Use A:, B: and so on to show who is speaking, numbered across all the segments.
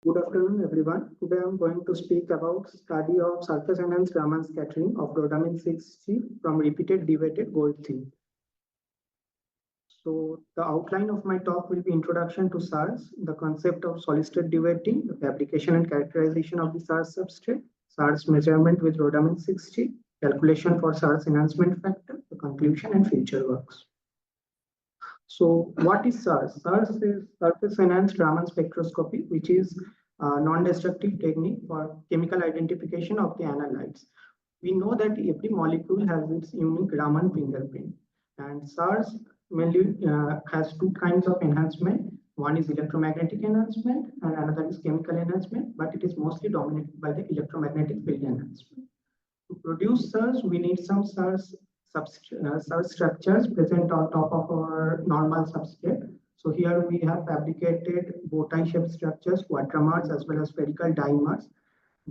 A: Good afternoon, everyone. Today I'm going to speak about study of surface enhanced Raman scattering of Rhodamine 6G from repeated dewetted gold theme. So the outline of my talk will be introduction to SARS, the concept of solid-state dewetting, the fabrication and characterization of the SARS substrate, SARS measurement with Rhodamine 6G, calculation for SARS enhancement factor, the conclusion and future works. So what is SARS? SARS is surface enhanced Raman spectroscopy, which is a non-destructive technique for chemical identification of the analytes. We know that every molecule has its unique Raman fingerprint, and SARS mainly has two kinds of enhancement. One is electromagnetic enhancement and another is chemical enhancement, but it is mostly dominated by the electromagnetic field enhancement. To produce SARS, we need some SARS structures present on top of our normal substrate. So here we have fabricated bow-tie shaped structures, quadramers as well as spherical dimers.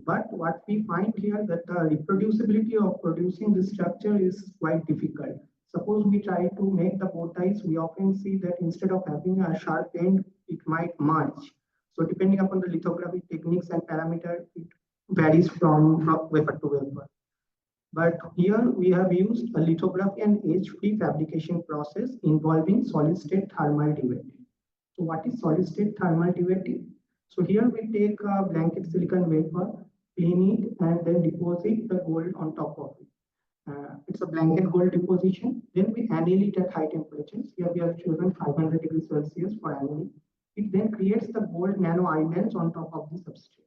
A: But what we find here that the reproducibility of producing this structure is quite difficult. Suppose we try to make the bow ties, we often see that instead of having a sharp end, it might merge. So depending upon the lithography techniques and parameter, it varies from wafer to wafer. But here we have used a lithography and edge-free fabrication process involving solid-state thermal dewetting. So what is solid-state thermal dewetting? So here we take a blanket silicon wafer, clean it, and then deposit the gold on top of it. It's a blanket gold deposition. Then we anneal it at high temperatures. Here we have chosen 500 degrees Celsius for annealing. It then creates the gold nano islands on top of the substrate.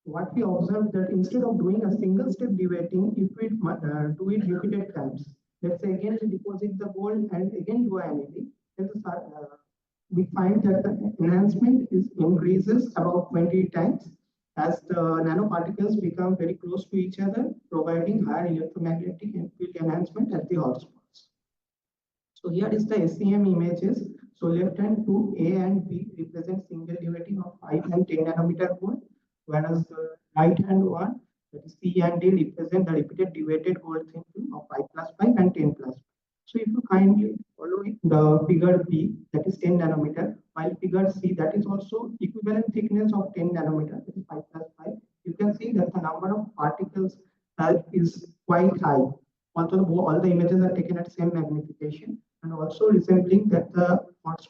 A: What we observed that instead of doing a single step dewetting, if we do it repeated times, let's say again we deposit the gold and again do annealing, then we find that the enhancement increases about 20 times as the nanoparticles become very close to each other, providing higher electromagnetic and field enhancement at the hotspots. So here is the SEM images. So left hand 2, A and B represent single dewetting of 5 and 10 nanometer gold, whereas the right hand one, that is C and D, represent the repeated dewetted gold thin film of 5 plus 5 and 10 plus 5. So if you kindly follow it, the figure B, that is 10 nanometer, while figure C, that is also equivalent thickness of 10 nanometer, that is 5 plus 5, you can see that the number of particles is quite high. Although all the images are taken at same magnification, and also resembling that the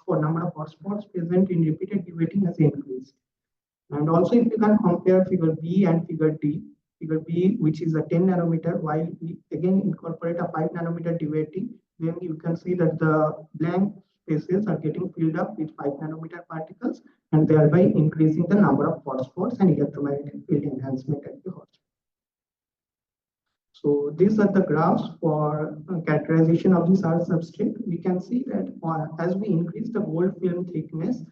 A: number of hotspots present in repeated dewetting has increased. And also if you can compare figure B and figure D, figure B, which is a 10 nanometer, while we again incorporate a 5 nanometer dewetting, then you can see that the blank spaces are getting filled up with 5 nanometer particles and thereby increasing the number of hotspots and electromagnetic field enhancement at the hotspot. So these are the graphs for characterization of the SARS substrate. We can see that as we increase the gold film thickness,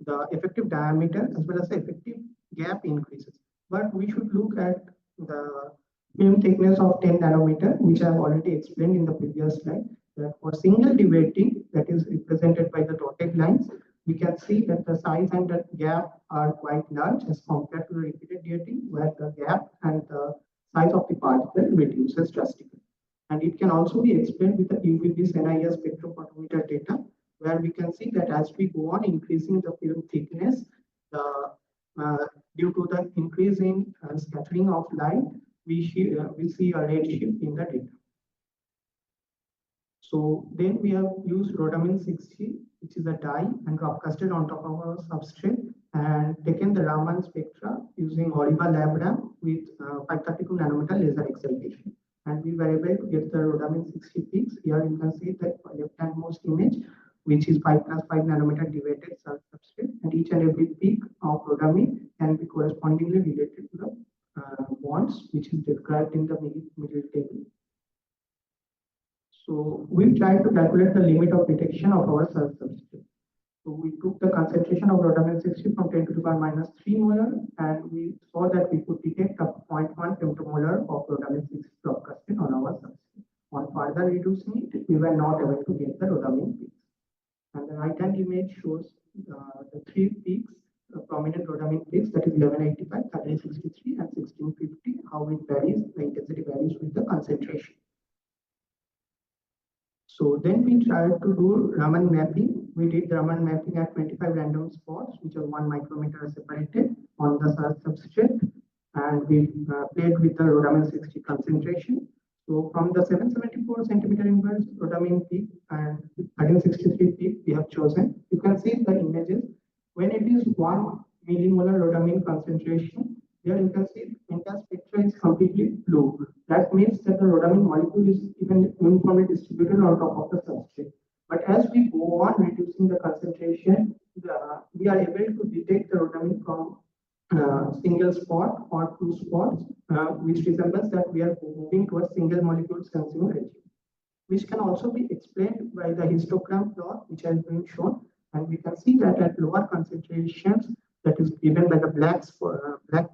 A: the effective diameter as well as the effective gap increases. But we should look at the film thickness of 10 nanometer, which I have already explained in the previous slide. That for single dewetting, that is represented by the dotted lines, we can see that the size and the gap are quite large as compared to the repeated dewetting, where the gap and the size of the particle reduces drastically. And it can also be explained with the UV-Vis NIS spectrophotometer data, where we can see that as we go on increasing the film thickness, due to the increase in scattering of light, we see a red shift in the data. So then we have used Rhodamine 6G, which is a dye, and rough casted on top of our substrate and taken the Raman spectra using Oriba lab RAM with 532 nanometer laser excitation. And we were able to get the Rhodamine 60 peaks. Here you can see the left-handmost image, which is 5 plus 5 nanometer dewetted substrate, and each and every peak of Rhodamine can be correspondingly related to the bonds, which is described in the middle table. So we tried to calculate the limit of detection of our SARS substrate. So we took the concentration of Rhodamine 60 from 10 to the power minus 3 molar, and we saw that we could detect a 0.1 femtomolar of Rhodamine 60 broadcasted on our substrate. On further reducing it, we were not able to get the Rhodamine peaks. And the right hand image shows the 3 peaks, prominent Rhodamine peaks, that is 1185, 1363, and 1650, how it varies, the intensity varies with the concentration. So then we tried to do Raman mapping. We did the Raman mapping at 25 random spots, which are 1 micrometer separated. on the SARS substrate, and we played with the Rhodamine 60 concentration. So from the 774 centimeter inverse Rhodamine peak and 1363 peak we have chosen. You can see the images. When it is 1 millimolar Rhodamine concentration, here you can see the entire spectrum is completely blue. That means that the Rhodamine molecule is even uniformly distributed on top of the substrate. But as we go on reducing the concentration, we are able to detect the Rhodamine from single spot or two spots, which resembles that we are moving towards single molecule sensing regime, which can also be explained by the histogram plot, which has been shown. And we can see that at lower concentrations, that is given by the black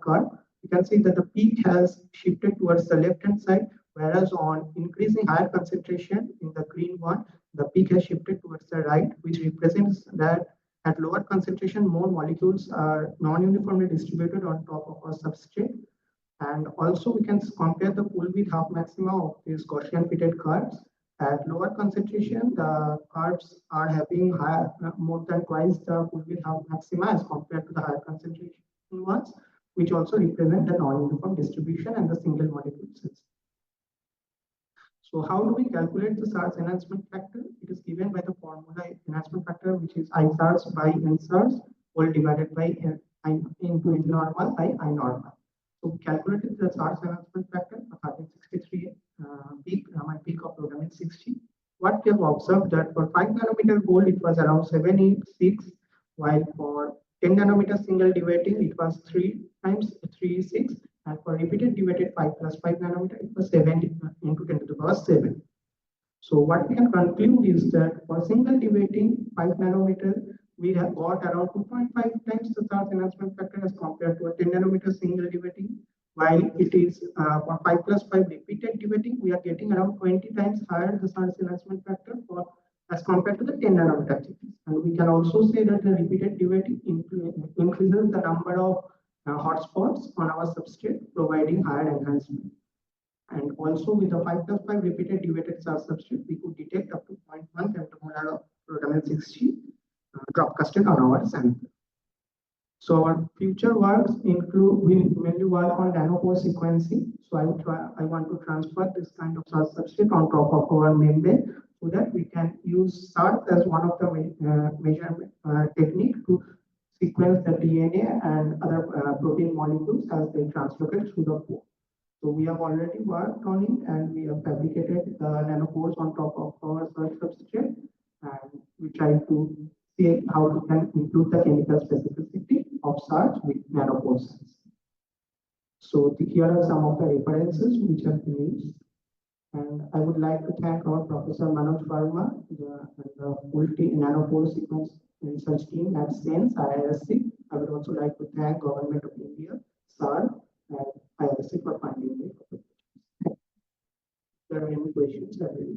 A: curve, you can see that the peak has shifted towards the left-hand side, whereas on increasing higher concentration in the green one, the peak has shifted towards the right, which represents that at lower concentration, more molecules are non-uniformly distributed on top of a substrate. And also we can compare the full width half maxima of these Gaussian fitted curves. At lower concentration, the curves are having higher, more than twice the full width half maxima as compared to the higher concentration ones, which also represent the non-uniform distribution and the single molecule sensing. So how do we calculate the SARS enhancement factor? It is given by the formula enhancement factor, which is I SARS by N SARS all divided by into N normal by I normal. So we calculated the SARS enhancement factor for 1363 peak, Raman peak of Rhodamine 60. What we have observed that for 5 nanometer gold, it was around 786, while for 10 nanometer single Dewetted, it was 3 times 36. And for repeated Dewetted 5 plus 5 nanometer, it was 7 into 10 to the power 7. So what we can conclude is that for single Dewetted 5 nanometer, we have got around 2.5 times the SARS enhancement factor as compared to a 10 nanometer single Dewetted. While it is for 5 plus 5 repeated Dewetted, we are getting around 20 times higher the SARS enhancement factor for as compared to the 10 nanometer chips. And we can also say that the repeated Dewetted increases the number of hotspots on our substrate, providing higher enhancement. And also with the 5 plus 5 repeated Dewetted SARS substrate, we could detect up to 0.1 femtomolar of Rhodamine 60 drop casted on our sample. So our future works include, we mainly work on nanopore sequencing. So I want to transfer this kind of SARS substrate on top of our membrane so that we can use SARS as one of the measurement technique to sequence the DNA and other protein molecules as they translocate through the pore. So we have already worked on it and we have fabricated the nanopores on top of our SARS substrate, and we try to see how we can improve the chemical specificity of SARS with nanopores. So here are some of the references which have been used. And I would like to thank our Professor Manoj Varma, the full nanopore sequence research team at SENS, IISc. I would also like to thank Government of India, SAR, and IISc for funding me. If there are any questions, I will